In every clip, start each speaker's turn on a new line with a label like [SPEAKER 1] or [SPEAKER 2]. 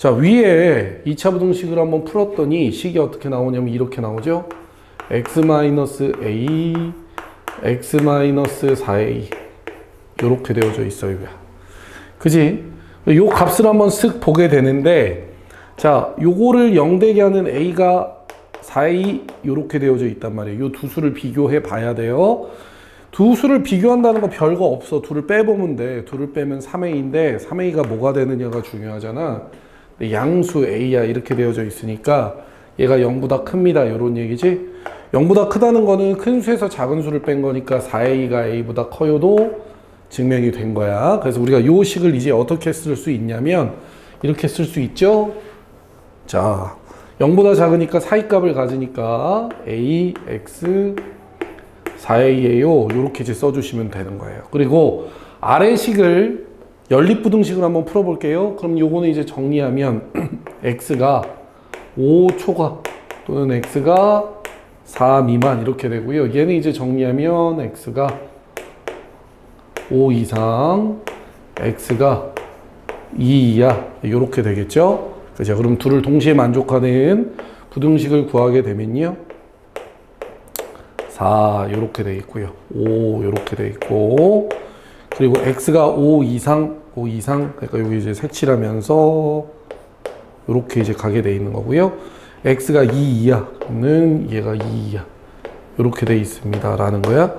[SPEAKER 1] 자, 위에 2차 부등식을 한번 풀었더니 식이 어떻게 나오냐면 이렇게 나오죠. x-a, x-4a 이렇게 되어져 있어요. 그지? 요 값을 한번 쓱 보게 되는데, 자, 요거를 0되게 하는 a가 4a 이렇게 되어져 있단 말이에요. 요 두 수를 비교해 봐야 돼요. 두 수를 비교한다는 거 별거 없어. 둘을 빼보면 돼. 둘을 빼면 3a인데 3a가 뭐가 되느냐가 중요하잖아. 양수 a야 이렇게 되어져 있으니까 얘가 0보다 큽니다. 이런 얘기지. 0보다 크다는 거는 큰 수에서 작은 수를 뺀 거니까 4a가 a보다 커요도 증명이 된 거야. 그래서 우리가 요 식을 이제 어떻게 쓸 수 있냐면 이렇게 쓸 수 있죠. 자, 0보다 작으니까 사이 값을 가지니까 a, x, 4a예요. 이렇게 이제 써주시면 되는 거예요. 그리고 아래 식을 연립부등식을 한번 풀어볼게요. 그럼 요거는 이제 정리하면 x가 5 초과 또는 x가 4 미만 이렇게 되고요. 얘는 이제 정리하면 x가 5 이상, x가 2 이하 이렇게 되겠죠. 그죠? 그럼 둘을 동시에 만족하는 부등식을 구하게 되면요. 4 이렇게 돼 있고요. 5 이렇게 돼 있고, 그리고 x가 5 이상 그러니까 여기 이제 색칠하면서 이렇게 이제 가게 돼 있는 거고요. x가 2 이하는 얘가 2 이하 이렇게 돼 있습니다 라는 거야.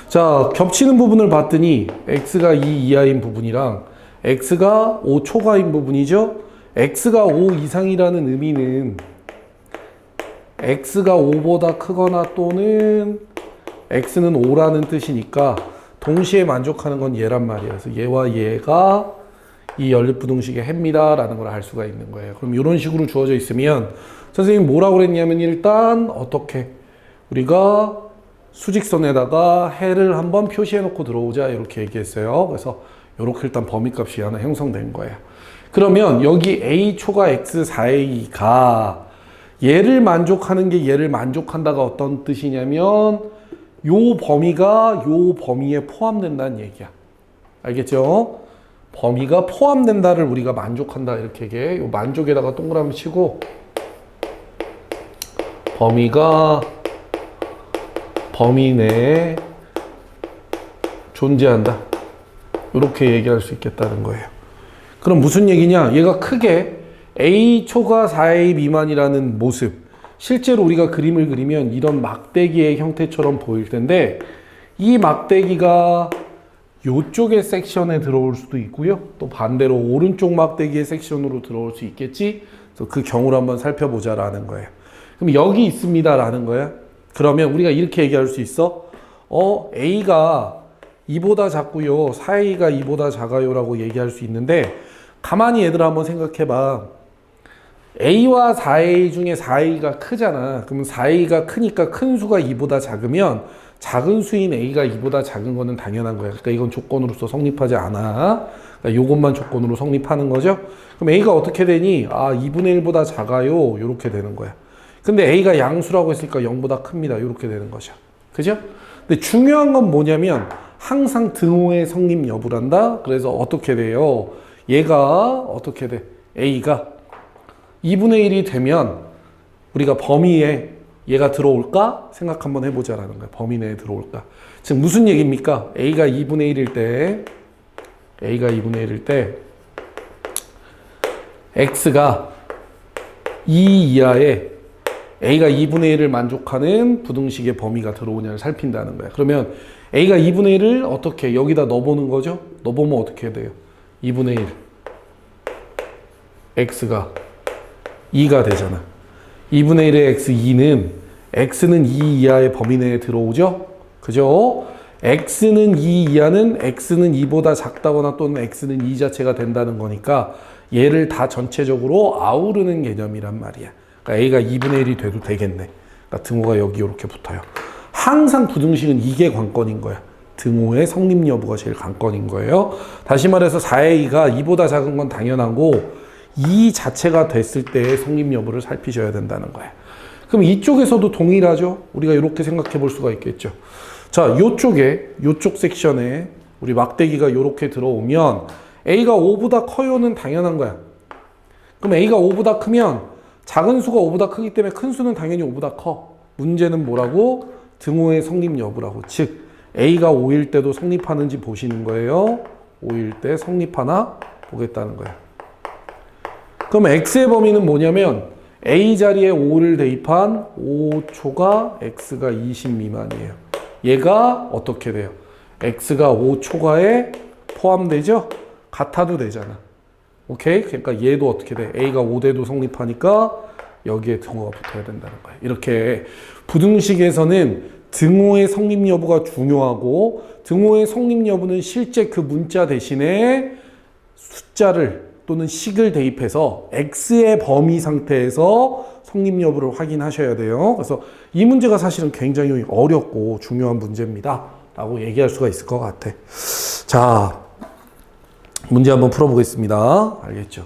[SPEAKER 1] 자, 겹치는 부분을 봤더니 x가 2 이하인 부분이랑 x가 5 초과인 부분이죠. x가 5 이상이라는 의미는 x가 5보다 크거나 또는 x는 5라는 뜻이니까 동시에 만족하는 건 얘란 말이에요. 그래서 얘와 얘가 이 연립부등식의 해입니다 라는 걸 알 수가 있는 거예요. 그럼 이런 식으로 주어져 있으면 선생님이 뭐라고 그랬냐면 일단 어떻게 우리가 수직선에다가 해를 한번 표시해 놓고 들어오자 이렇게 얘기했어요. 그래서 이렇게 일단 범위값이 하나 형성된 거예요. 그러면 여기 a 초과 x 4a가 얘를 만족하는 게 얘를 만족한다가 어떤 뜻이냐면 요 범위가 요 범위에 포함된다는 얘기야. 알겠죠? 범위가 포함된다를 우리가 만족한다 이렇게 얘기해. 요 만족에다가 동그라미 치고 범위가 범위 내에 존재한다. 이렇게 얘기할 수 있겠다는 거예요. 그럼 무슨 얘기냐? 얘가 크게 a 초과 4a 미만이라는 모습, 실제로 우리가 그림을 그리면 이런 막대기의 형태처럼 보일 텐데 이 막대기가 이쪽의 섹션에 들어올 수도 있고요. 또 반대로 오른쪽 막대기의 섹션으로 들어올 수 있겠지. 그래서 그 경우를 한번 살펴보자라는 거예요. 그럼 여기 있습니다라는 거야. 그러면 우리가 이렇게 얘기할 수 있어. a가 2보다 작고요. 4a가 2보다 작아요라고 얘기할 수 있는데 가만히 얘들아 한번 생각해봐. a와 4a 중에 4a가 크잖아. 그러면 4a가 크니까 큰 수가 2보다 작으면 작은 수인 a가 2보다 작은 거는 당연한 거야. 그러니까 이건 조건으로서 성립하지 않아. 그러니까 이것만 조건으로 성립하는 거죠. 그럼 a가 어떻게 되니? 2분의 1보다 작아요. 이렇게 되는 거야. 근데 a가 양수라고 했으니까 0보다 큽니다. 이렇게 되는 거죠. 그죠? 근데 중요한 건 뭐냐면 항상 등호의 성립 여부란다. 그래서 어떻게 돼요? 얘가 어떻게 돼? a가 2분의 1이 되면 우리가 범위에 얘가 들어올까? 생각 한번 해보자라는 거야. 범위 내에 들어올까? 지금 무슨 얘기입니까? a가 2분의 1일 때 x가 2 이하에 a가 2분의 1을 만족하는 부등식의 범위가 들어오냐를 살핀다는 거야. 그러면 a가 2분의 1을 어떻게 여기다 넣어보는 거죠? 넣어보면 어떻게 돼요? 2분의 1 x가 2가 되잖아. 2분의 1의 x 2는 x는 2 이하의 범위 내에 들어오죠? 그죠? x는 2 이하는 x는 2보다 작다거나 또는 x는 2 자체가 된다는 거니까 얘를 다 전체적으로 아우르는 개념이란 말이야. 그러니까 a가 2분의 1이 돼도 되겠네. 그러니까 등호가 여기 이렇게 붙어요. 항상 부등식은 이게 관건인 거야. 등호의 성립 여부가 제일 관건인 거예요. 다시 말해서 4a가 2보다 작은 건 당연하고 2 자체가 됐을 때의 성립 여부를 살피셔야 된다는 거예요. 그럼 이쪽에서도 동일하죠? 우리가 이렇게 생각해 볼 수가 있겠죠. 자, 요쪽 섹션에 우리 막대기가 이렇게 들어오면 a가 5보다 커요는 당연한 거야. 그럼 A가 5보다 크면 작은 수가 5보다 크기 때문에 큰 수는 당연히 5보다 커. 문제는 뭐라고? 등호의 성립 여부라고. 즉 A가 5일 때도 성립하는지 보시는 거예요. 5일 때 성립하나 보겠다는 거예요. 그럼 X의 범위는 뭐냐면 A 자리에 5를 대입한 5초가 X가 20 미만이에요. 얘가 어떻게 돼요? X가 5초가에 포함되죠? 같아도 되잖아. 오케이? 그러니까 얘도 어떻게 돼? A가 5대도 성립하니까 여기에 등호가 붙어야 된다는 거예요. 이렇게 부등식에서는 등호의 성립 여부가 중요하고 등호의 성립 여부는 실제 그 문자 대신에 숫자를 또는 식을 대입해서 X의 범위 상태에서 성립 여부를 확인하셔야 돼요. 그래서 이 문제가 사실은 굉장히 어렵고 중요한 문제입니다. 라고 얘기할 수가 있을 것 같아. 자, 문제 한번 풀어보겠습니다. 알겠죠?